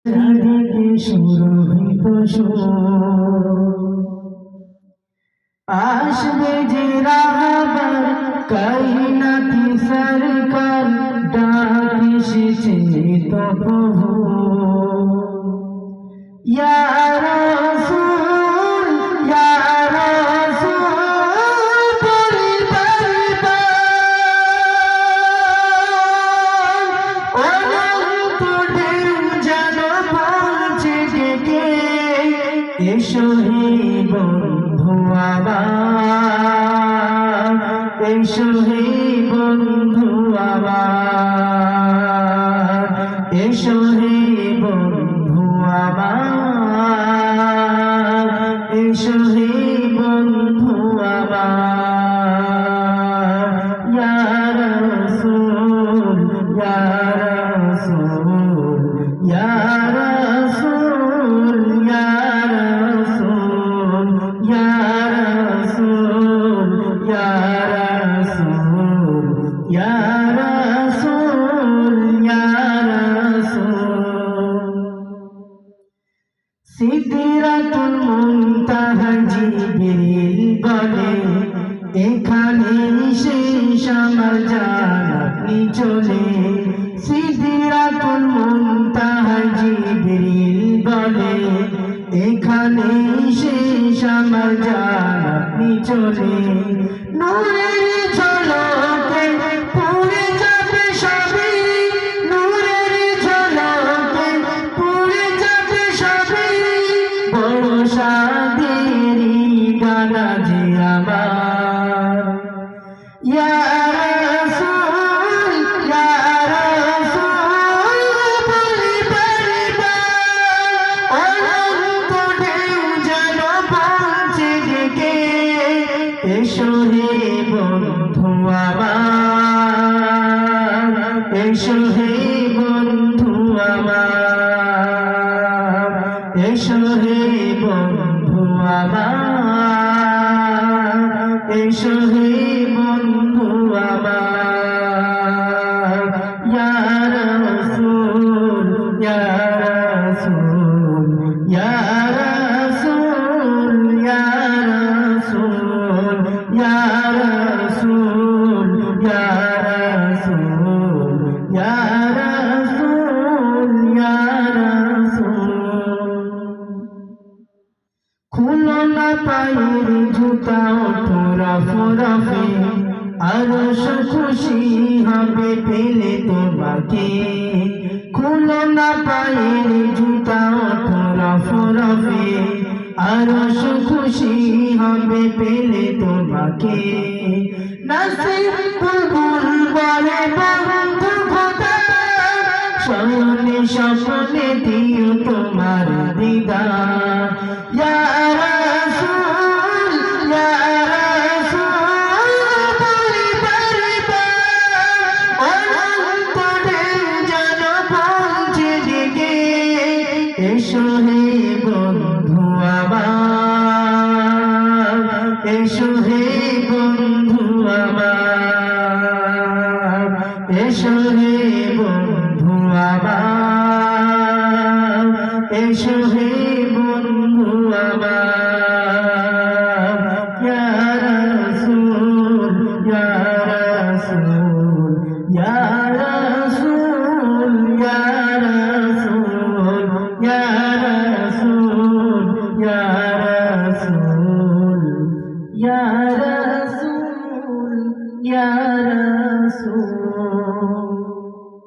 চারিদিকে সুরভিত আসবে যে রাহবার কায়নাতি সরকার ডাক এসেছে তো প্রভু ইয়া রাসূল ইয়া রাসূল অনন্ত ঢেউ যেন বলছে ডেকে এসো হে বন্ধু আমার এসো হে বন্ধু আমার এসো হে বন্ধু আমার এসো হে বন্ধু আমার ইয়া রাসূল ইয়া রাসূল ইয়া রাসূল ইয়া রাসূল ইয়া রাসূল ইয়া রাসূল ইয়া রাসূল ইয়া রাসূল সিদরাতুল মুনতাহা জিবরিল বলে এখানে শেষ আমার জান আপনি চলে সিদরাতুল মুনতাহা জিবরিল বলে এখানে শেষ আমার জান আপনি চলে নূরের ঝলকে পুরে যাবে সবই নূরের ঝলকে পুরে যাবে সবই বড় সাদেরি গানা যে আমার ইয়া রাসূল ইয়া রাসূল বলি বারবার অনন্ত ঢেউ যেন বলছে ডেকে এসো হে বন্ধু আমার এসো হে বন্ধু আমার এসো হে বন্ধু আমার এসো হে বন্ধু আমার ইয়া রাসূল ইয়া রাসূল ইয়া রাসূল ইয়া রাসূল ইয়া রাসূল ইয়া রাসূল ইয়া রাসূল ইয়া রাসূল খুলো না পায়ের জুতা ওঠো রফে আরশ খুশি হবে পেলে তোমাকে খুলো না পায়ের জুতা ওঠো রফে আরশ খুশি হবে পেলে তোমাকে নসিব বুলবুল বলে বন্ধু খোদা স্বপ্নে স্বপ্নে দিও তোমার দিদার ইয়া রাসূল ইয়া রাসূল বলি বারবার অনন্ত ঢেউ যেন বলছে ডেকে এসো হে বন্ধু আমার এসো হে বন্ধু আমার এসো হে বন্ধু আমার এসো হে বন্ধু আমার ইয়া রাসূল ইয়া রাসূল ইয়া রাসূল ইয়া রাসূল ইয়া রাসূল ইয়া রাসূল ইয়া রাসূল ইয়া রাসূল